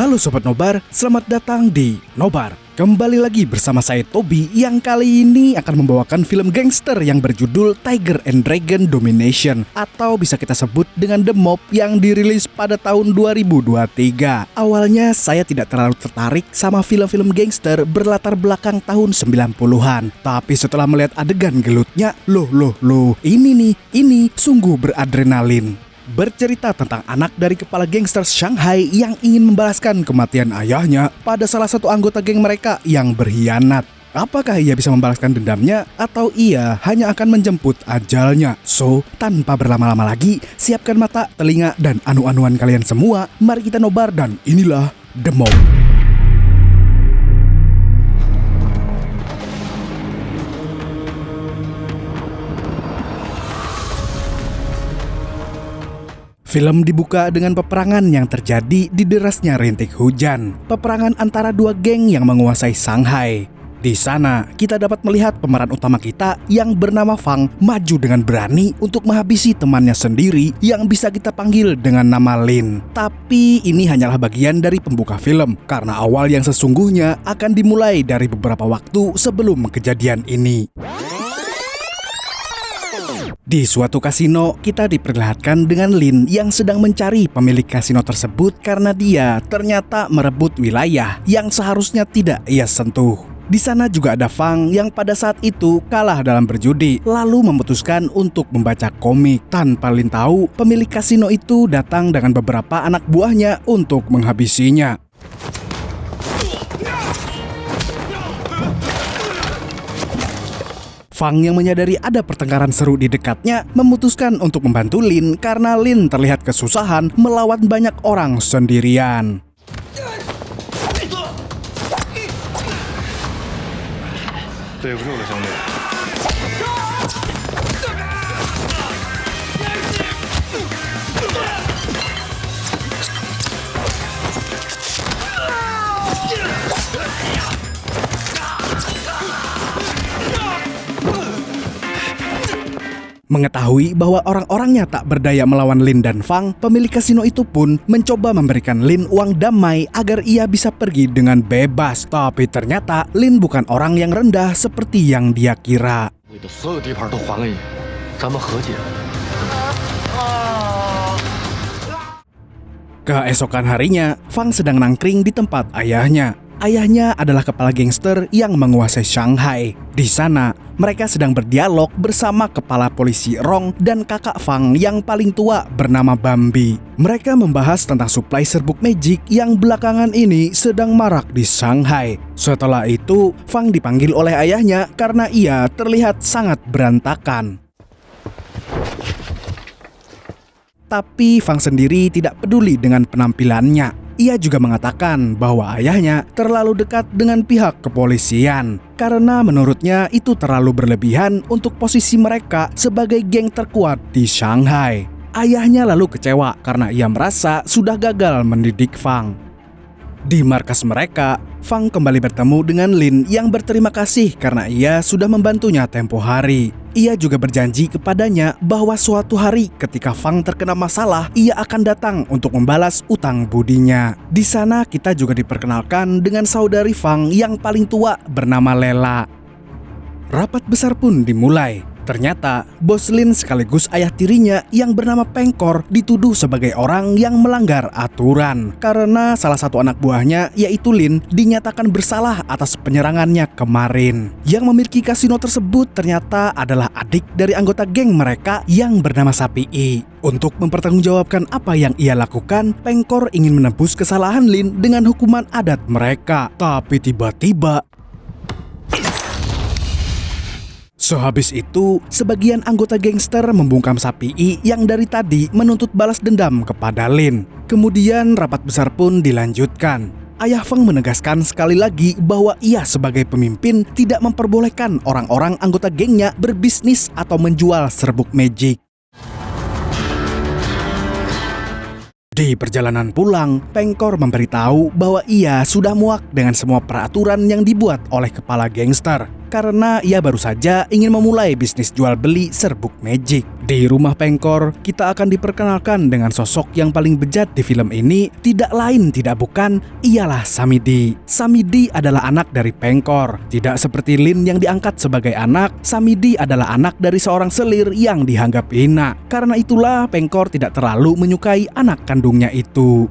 Halo Sobat Nobar, selamat datang di Nobar. Kembali lagi bersama saya Tobi yang kali ini akan membawakan film gangster yang berjudul Tiger and Dragon Domination atau bisa kita sebut dengan The Mob yang dirilis pada tahun 2023. Awalnya saya tidak terlalu tertarik sama film-film gangster berlatar belakang tahun 90-an. Tapi setelah melihat adegan gelutnya, loh, ini sungguh beradrenalin. Bercerita tentang anak dari kepala gangster Shanghai yang ingin membalaskan kematian ayahnya pada salah satu anggota geng mereka yang berkhianat. Apakah ia bisa membalaskan dendamnya atau ia hanya akan menjemput ajalnya? So, tanpa berlama-lama lagi, siapkan mata, telinga, dan anu-anuan kalian semua. Mari kita nobar dan inilah The Mob. Film dibuka dengan peperangan yang terjadi di derasnya rintik hujan. Peperangan antara dua geng yang menguasai Shanghai. Di sana, kita dapat melihat pemeran utama kita yang bernama Fang maju dengan berani untuk menghabisi temannya sendiri yang bisa kita panggil dengan nama Lin. Tapi ini hanyalah bagian dari pembuka film, karena awal yang sesungguhnya akan dimulai dari beberapa waktu sebelum kejadian ini. Di suatu kasino, kita diperlihatkan dengan Lin yang sedang mencari pemilik kasino tersebut karena dia ternyata merebut wilayah yang seharusnya tidak ia sentuh. Di sana juga ada Fang yang pada saat itu kalah dalam berjudi, lalu memutuskan untuk membaca komik. Tanpa Lin tahu, pemilik kasino itu datang dengan beberapa anak buahnya untuk menghabisinya. Fang yang menyadari ada pertengkaran seru di dekatnya memutuskan untuk membantu Lin karena Lin terlihat kesusahan melawan banyak orang sendirian. Mengetahui bahwa orang-orangnya tak berdaya melawan Lin dan Fang, pemilik kasino itu pun mencoba memberikan Lin uang damai agar ia bisa pergi dengan bebas. Tapi ternyata Lin bukan orang yang rendah seperti yang dia kira. Keesokan harinya, Fang sedang nangkring di tempat ayahnya. Ayahnya adalah kepala gangster yang menguasai Shanghai. Di sana, mereka sedang berdialog bersama kepala polisi Rong dan kakak Fang yang paling tua bernama Bambi. Mereka membahas tentang suplai serbuk magic yang belakangan ini sedang marak di Shanghai. Setelah itu, Fang dipanggil oleh ayahnya karena ia terlihat sangat berantakan. Tapi Fang sendiri tidak peduli dengan penampilannya. Ia juga mengatakan bahwa ayahnya terlalu dekat dengan pihak kepolisian karena menurutnya itu terlalu berlebihan untuk posisi mereka sebagai geng terkuat di Shanghai. Ayahnya lalu kecewa karena ia merasa sudah gagal mendidik Fang. Di markas mereka, Fang kembali bertemu dengan Lin yang berterima kasih karena ia sudah membantunya tempo hari. Ia juga berjanji kepadanya bahwa suatu hari ketika Fang terkena masalah, ia akan datang untuk membalas utang budinya. Di sana kita juga diperkenalkan dengan saudari Fang yang paling tua bernama Lela. Rapat besar pun dimulai. Ternyata, bos Lin sekaligus ayah tirinya yang bernama Pengkor dituduh sebagai orang yang melanggar aturan karena salah satu anak buahnya, yaitu Lin, dinyatakan bersalah atas penyerangannya kemarin. Yang memiliki kasino tersebut ternyata adalah adik dari anggota geng mereka yang bernama Sapi. Untuk mempertanggungjawabkan apa yang ia lakukan, Pengkor ingin menebus kesalahan Lin dengan hukuman adat mereka. Tapi tiba-tiba sehabis itu, sebagian anggota gangster membungkam Sapi yang dari tadi menuntut balas dendam kepada Lin. Kemudian rapat besar pun dilanjutkan. Ayah Fang menegaskan sekali lagi bahwa ia sebagai pemimpin tidak memperbolehkan orang-orang anggota gengnya berbisnis atau menjual serbuk magic. Di perjalanan pulang, Pengkor memberitahu bahwa ia sudah muak dengan semua peraturan yang dibuat oleh kepala gangster. karena ia baru saja ingin memulai bisnis jual beli serbuk magic. Di rumah Pengkor, kita akan diperkenalkan dengan sosok yang paling bejat di film ini, tidak lain tidak bukan, ialah Samidi. Samidi adalah anak dari Pengkor. Tidak seperti Lin yang diangkat sebagai anak, Samidi adalah anak dari seorang selir yang dianggap hina. Karena itulah Pengkor tidak terlalu menyukai anak kandungnya itu.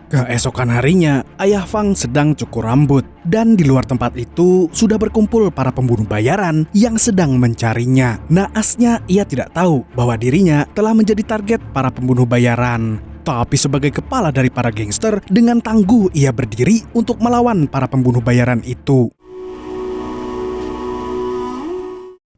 Keesokan harinya, ayah Fang sedang cukur rambut, dan di luar tempat itu sudah berkumpul para pembunuh bayaran yang sedang mencarinya. Naasnya, ia tidak tahu bahwa dirinya telah menjadi target para pembunuh bayaran. Tapi sebagai kepala dari para gangster, dengan tangguh ia berdiri untuk melawan para pembunuh bayaran itu.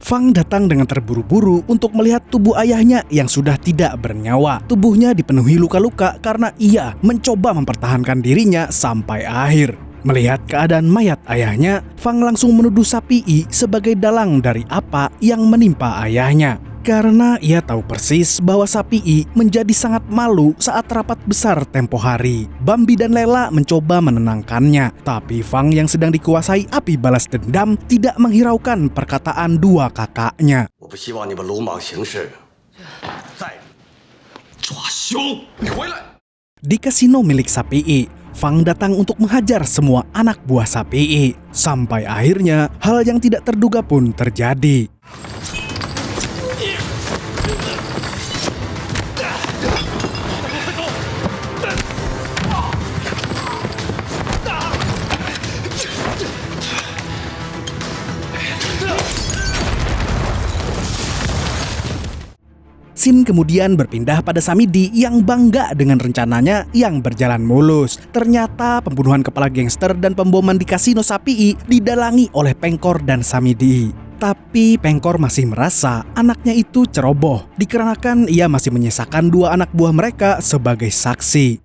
Fang datang dengan terburu-buru untuk melihat tubuh ayahnya yang sudah tidak bernyawa. Tubuhnya dipenuhi luka-luka karena ia mencoba mempertahankan dirinya sampai akhir. Melihat keadaan mayat ayahnya, Fang langsung menuduh Sapii sebagai dalang dari apa yang menimpa ayahnya. Karena ia tahu persis bahwa Sapii menjadi sangat malu saat rapat besar tempo hari. Bambi dan Lela mencoba menenangkannya, tapi Fang yang sedang dikuasai api balas dendam tidak menghiraukan perkataan dua kakaknya. Di kasino milik Sapii, Fang datang untuk menghajar semua anak buah Sapii. Sampai akhirnya hal yang tidak terduga pun terjadi. Scene kemudian berpindah pada Samidi yang bangga dengan rencananya yang berjalan mulus. Ternyata pembunuhan kepala gangster dan pemboman di kasino Sapii didalangi oleh Pengkor dan Samidi. Tapi Pengkor masih merasa anaknya itu ceroboh, dikarenakan ia masih menyisakan dua anak buah mereka sebagai saksi.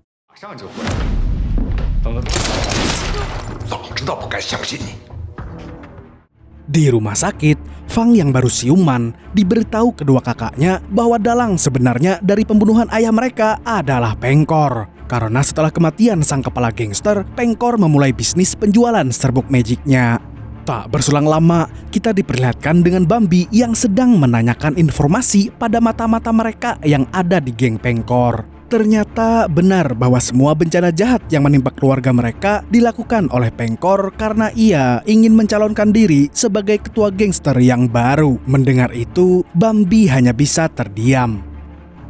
Di rumah sakit, Fang yang baru siuman diberitahu kedua kakaknya bahwa dalang sebenarnya dari pembunuhan ayah mereka adalah Pengkor. Karena setelah kematian sang kepala gangster, Pengkor memulai bisnis penjualan serbuk magicnya. Tak berselang lama, kita diperlihatkan dengan Bambi yang sedang menanyakan informasi pada mata-mata mereka yang ada di geng Pengkor. Ternyata benar bahwa semua bencana jahat yang menimpa keluarga mereka dilakukan oleh Pengkor karena ia ingin mencalonkan diri sebagai ketua gangster yang baru. Mendengar itu, Bambi hanya bisa terdiam.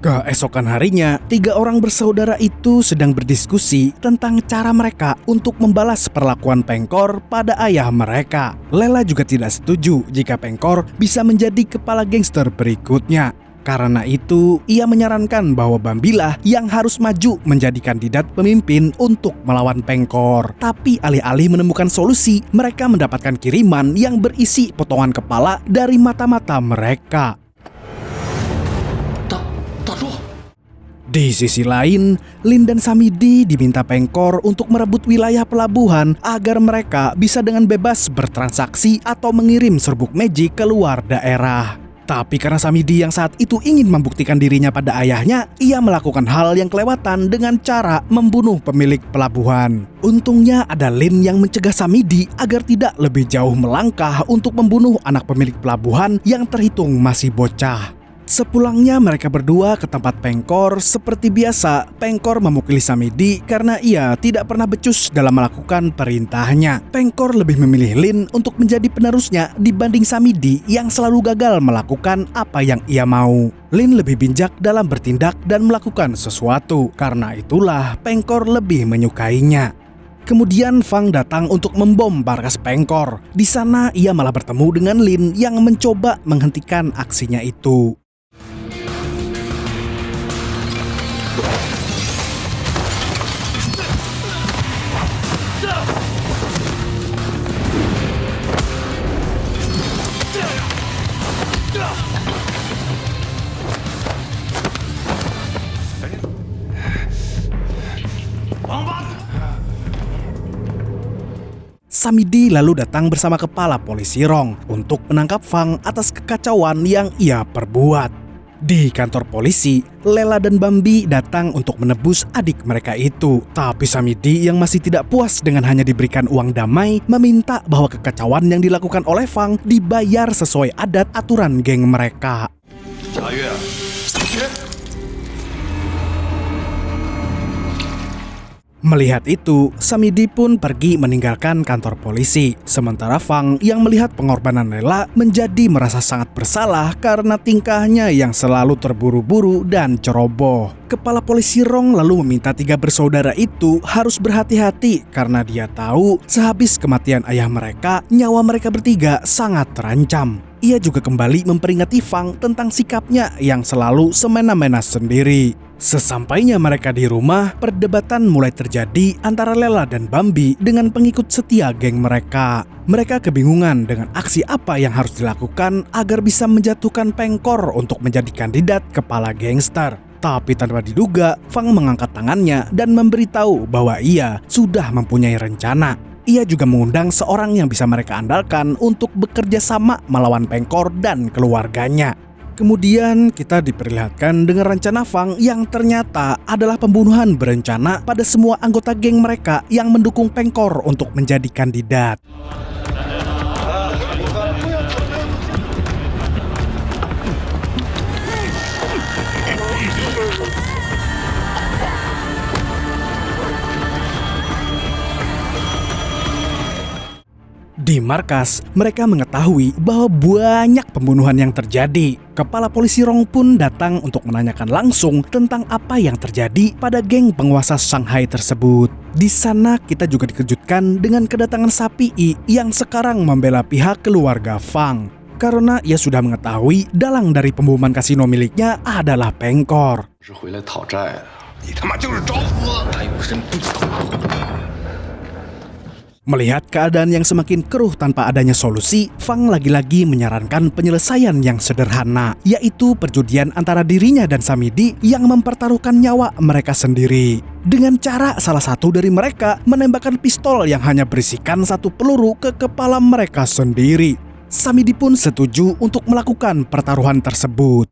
Keesokan harinya, tiga orang bersaudara itu sedang berdiskusi tentang cara mereka untuk membalas perlakuan Pengkor pada ayah mereka. Lela juga tidak setuju jika Pengkor bisa menjadi kepala gangster berikutnya. Karena itu, ia menyarankan bahwa Bambilah yang harus maju menjadi kandidat pemimpin untuk melawan Pengkor. Tapi alih-alih menemukan solusi, mereka mendapatkan kiriman yang berisi potongan kepala dari mata-mata mereka. Di sisi lain, Lin dan Samidi diminta Pengkor untuk merebut wilayah pelabuhan agar mereka bisa dengan bebas bertransaksi atau mengirim serbuk magic keluar daerah. Tapi karena Samidi yang saat itu ingin membuktikan dirinya pada ayahnya, ia melakukan hal yang kelewatan dengan cara membunuh pemilik pelabuhan. Untungnya ada Lin yang mencegah Samidi agar tidak lebih jauh melangkah untuk membunuh anak pemilik pelabuhan yang terhitung masih bocah. Sepulangnya mereka berdua ke tempat Pengkor, seperti biasa Pengkor memukuli Samidi karena ia tidak pernah becus dalam melakukan perintahnya. Pengkor lebih memilih Lin untuk menjadi penerusnya dibanding Samidi yang selalu gagal melakukan apa yang ia mau. Lin lebih bijak dalam bertindak dan melakukan sesuatu, karena itulah Pengkor lebih menyukainya. Kemudian Fang datang untuk membom markas Pengkor. Di sana ia malah bertemu dengan Lin yang mencoba menghentikan aksinya itu. Samidi lalu datang bersama kepala polisi Rong untuk menangkap Fang atas kekacauan yang ia perbuat. Di kantor polisi, Lela dan Bambi datang untuk menebus adik mereka itu. Tapi Samidi yang masih tidak puas dengan hanya diberikan uang damai, meminta bahwa kekacauan yang dilakukan oleh Fang dibayar sesuai adat aturan geng mereka. Melihat itu, Samidi pun pergi meninggalkan kantor polisi. Sementara Fang yang melihat pengorbanan Lela menjadi merasa sangat bersalah karena tingkahnya yang selalu terburu-buru dan ceroboh. Kepala polisi Rong lalu meminta 3 bersaudara itu harus berhati-hati karena dia tahu sehabis kematian ayah mereka, nyawa mereka bertiga sangat terancam. Ia juga kembali memperingati Fang tentang sikapnya yang selalu semena-mena sendiri. Sesampainya mereka di rumah, perdebatan mulai terjadi antara Lela dan Bambi dengan pengikut setia geng mereka. Mereka kebingungan dengan aksi apa yang harus dilakukan agar bisa menjatuhkan Pengkor untuk menjadi kandidat kepala gangster. Tapi tanpa diduga, Fang mengangkat tangannya dan memberitahu bahwa ia sudah mempunyai rencana. Ia juga mengundang seorang yang bisa mereka andalkan untuk bekerja sama melawan Pengkor dan keluarganya. Kemudian kita diperlihatkan dengan rencana Fang yang ternyata adalah pembunuhan berencana pada semua anggota geng mereka yang mendukung Pengkor untuk menjadi kandidat. Di markas, mereka mengetahui bahwa banyak pembunuhan yang terjadi. Kepala polisi Rong pun datang untuk menanyakan langsung tentang apa yang terjadi pada geng penguasa Shanghai tersebut. Di sana kita juga dikejutkan dengan kedatangan Sapi I yang sekarang membela pihak keluarga Fang. Karena ia sudah mengetahui dalang dari pemboman kasino miliknya adalah Pengkor. Melihat keadaan yang semakin keruh tanpa adanya solusi, Fang lagi-lagi menyarankan penyelesaian yang sederhana, yaitu perjudian antara dirinya dan Samidi yang mempertaruhkan nyawa mereka sendiri. Dengan cara salah satu dari mereka menembakkan pistol yang hanya berisikan 1 peluru ke kepala mereka sendiri. Samidi pun setuju untuk melakukan pertaruhan tersebut.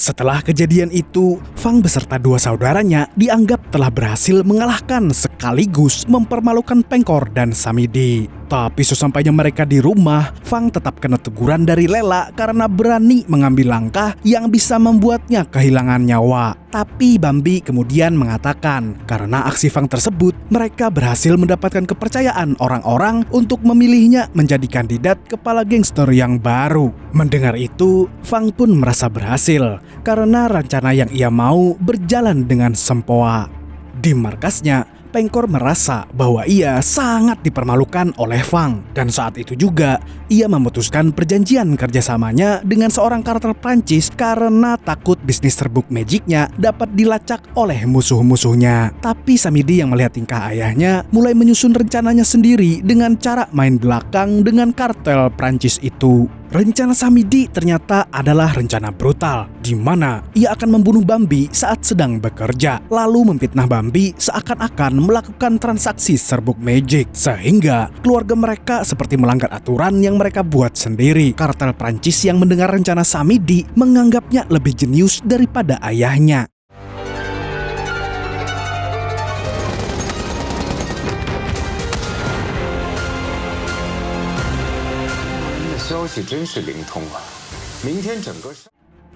Setelah kejadian itu, Fang beserta 2 saudaranya dianggap telah berhasil mengalahkan sekaligus mempermalukan Pengkor dan Samidi. Tapi sesampainya mereka di rumah, Fang tetap kena teguran dari Lela karena berani mengambil langkah yang bisa membuatnya kehilangan nyawa. Tapi Bambi kemudian mengatakan karena aksi Fang tersebut, mereka berhasil mendapatkan kepercayaan orang-orang untuk memilihnya menjadi kandidat kepala gangster yang baru. Mendengar itu, Fang pun merasa berhasil karena rencana yang ia mau berjalan dengan sempoa. Di markasnya, Pengkor merasa bahwa ia sangat dipermalukan oleh Fang. Dan saat itu juga, ia memutuskan perjanjian kerjasamanya dengan seorang kartel Prancis karena takut bisnis serbuk magicnya dapat dilacak oleh musuh-musuhnya. Tapi Samidi yang melihat tingkah ayahnya mulai menyusun rencananya sendiri dengan cara main belakang dengan kartel Prancis itu. Rencana Samidi ternyata adalah rencana brutal, di mana ia akan membunuh Bambi saat sedang bekerja, lalu memfitnah Bambi seakan-akan melakukan transaksi serbuk magic, sehingga keluarga mereka seperti melanggar aturan yang mereka buat sendiri. Kartel Prancis yang mendengar rencana Samidi menganggapnya lebih jenius daripada ayahnya.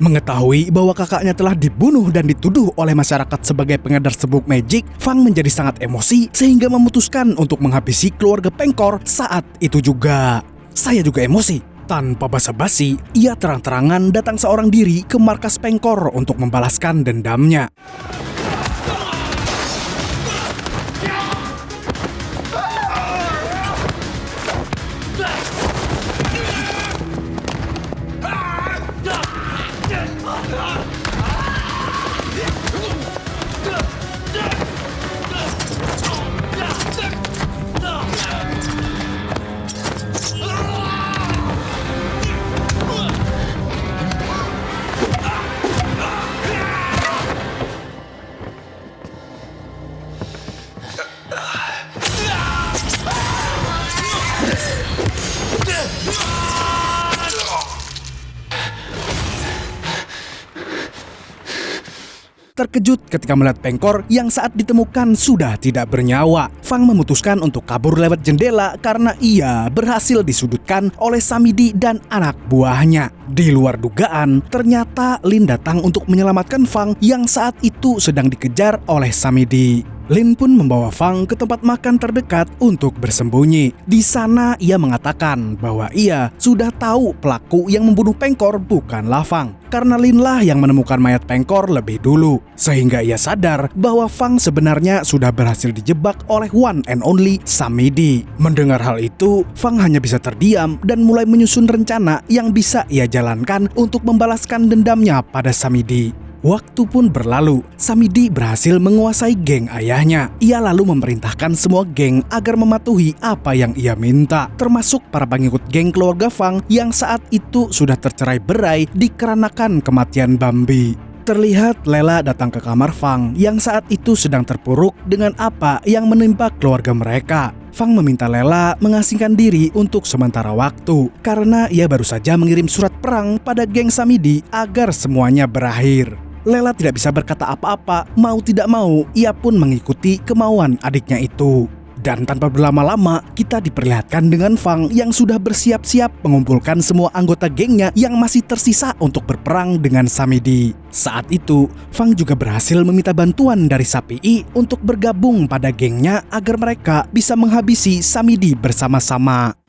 Mengetahui bahwa kakaknya telah dibunuh dan dituduh oleh masyarakat sebagai pengedar serbuk magic, Fang menjadi sangat emosi sehingga memutuskan untuk menghabisi keluarga Pengkor saat itu juga. Saya juga emosi. Tanpa basa-basi, ia terang-terangan datang seorang diri ke markas Pengkor untuk membalaskan dendamnya. Terkejut ketika melihat Pengkor yang saat ditemukan sudah tidak bernyawa, Fang memutuskan untuk kabur lewat jendela karena ia berhasil disudutkan oleh Samidi dan anak buahnya. Di luar dugaan, ternyata Lin datang untuk menyelamatkan Fang yang saat itu sedang dikejar oleh Samidi. Lin pun membawa Fang ke tempat makan terdekat untuk bersembunyi. Di sana ia mengatakan bahwa ia sudah tahu pelaku yang membunuh Pengkor bukanlah Fang, karena Lin lah yang menemukan mayat Pengkor lebih dulu. Sehingga ia sadar bahwa Fang sebenarnya sudah berhasil dijebak oleh one and only Samidi. Mendengar hal itu, Fang hanya bisa terdiam dan mulai menyusun rencana yang bisa ia jalankan untuk membalaskan dendamnya pada Samidi. Waktu pun berlalu, Samidi berhasil menguasai geng ayahnya. Ia lalu memerintahkan semua geng agar mematuhi apa yang ia minta, termasuk para pengikut geng keluarga Fang yang saat itu sudah tercerai-berai dikarenakan kematian Bambi. Terlihat Lela datang ke kamar Fang yang saat itu sedang terpuruk dengan apa yang menimpa keluarga mereka. Fang meminta Lela mengasingkan diri untuk sementara waktu karena ia baru saja mengirim surat perang pada geng Samidi agar semuanya berakhir. Lela tidak bisa berkata apa-apa, mau tidak mau ia pun mengikuti kemauan adiknya itu. Dan tanpa berlama-lama, kita diperlihatkan dengan Fang yang sudah bersiap-siap mengumpulkan semua anggota gengnya yang masih tersisa untuk berperang dengan Samidi. Saat itu, Fang juga berhasil meminta bantuan dari Sapii untuk bergabung pada gengnya agar mereka bisa menghabisi Samidi bersama-sama.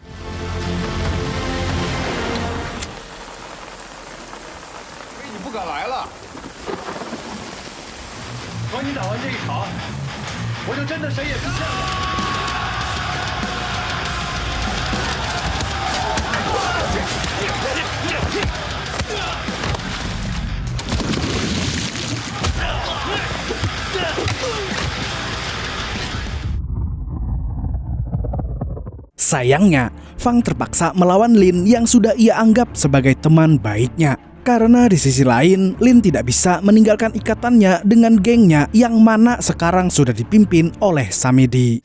Sayangnya, Fang terpaksa melawan Lin yang sudah ia anggap sebagai teman baiknya. Karena di sisi lain, Lin tidak bisa meninggalkan ikatannya dengan gengnya yang mana sekarang sudah dipimpin oleh Samidi.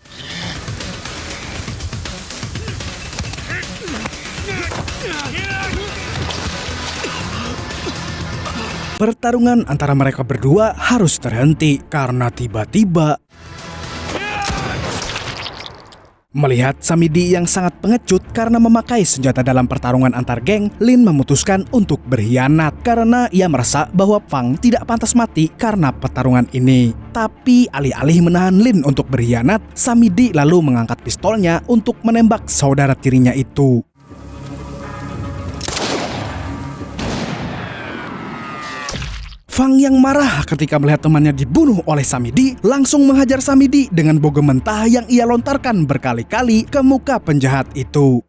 Pertarungan antara mereka berdua harus terhenti karena tiba-tiba melihat Samidi yang sangat pengecut karena memakai senjata dalam pertarungan antar geng, Lin memutuskan untuk berkhianat karena ia merasa bahwa Fang tidak pantas mati karena pertarungan ini. Tapi alih-alih menahan Lin untuk berkhianat, Samidi lalu mengangkat pistolnya untuk menembak saudara tirinya itu. Fang yang marah ketika melihat temannya dibunuh oleh Samidi langsung menghajar Samidi dengan bogem mentah yang ia lontarkan berkali-kali ke muka penjahat itu.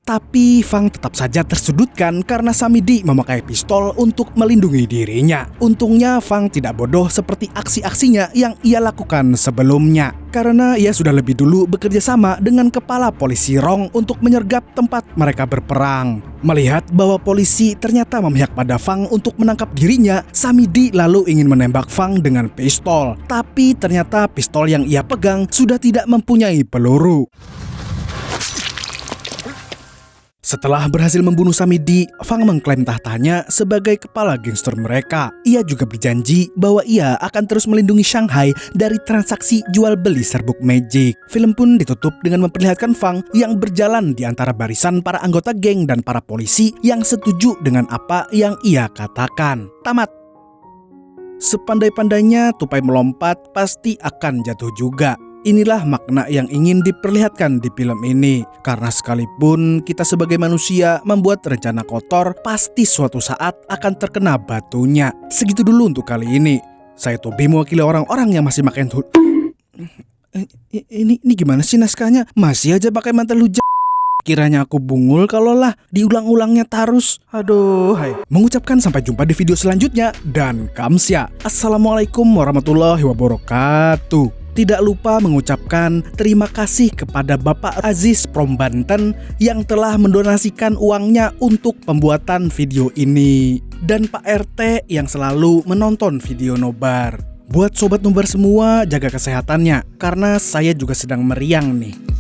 Tapi Fang tetap saja tersudutkan karena Samidi memakai pistol untuk melindungi dirinya. Untungnya Fang tidak bodoh seperti aksi-aksinya yang ia lakukan sebelumnya. Karena ia sudah lebih dulu bekerja sama dengan kepala polisi Rong untuk menyergap tempat mereka berperang. Melihat bahwa polisi ternyata memihak pada Fang untuk menangkap dirinya, Samidi lalu ingin menembak Fang dengan pistol. Tapi ternyata pistol yang ia pegang sudah tidak mempunyai peluru. Setelah berhasil membunuh Samidi, Fang mengklaim tahtanya sebagai kepala gangster mereka. Ia juga berjanji bahwa ia akan terus melindungi Shanghai dari transaksi jual beli serbuk magic. Film pun ditutup dengan memperlihatkan Fang yang berjalan di antara barisan para anggota geng dan para polisi yang setuju dengan apa yang ia katakan. Tamat. Sepandai-pandainya tupai melompat pasti akan jatuh juga. Inilah makna yang ingin diperlihatkan di film ini. Karena sekalipun kita sebagai manusia membuat rencana kotor, pasti suatu saat akan terkena batunya. Segitu dulu untuk kali ini. Saya Tobi mewakili orang-orang yang masih makan Ini gimana sih naskahnya? Masih aja pakai mantel hujat. Kiranya aku bungul kalau lah diulang-ulangnya terus. Aduh, hai. Mengucapkan sampai jumpa di video selanjutnya dan kamsya. Assalamualaikum warahmatullahi wabarakatuh. Tidak lupa mengucapkan terima kasih kepada Bapak Aziz from Banten yang telah mendonasikan uangnya untuk pembuatan video ini. Dan Pak RT yang selalu menonton video nobar. Buat sobat nobar semua, jaga kesehatannya karena saya juga sedang meriang nih.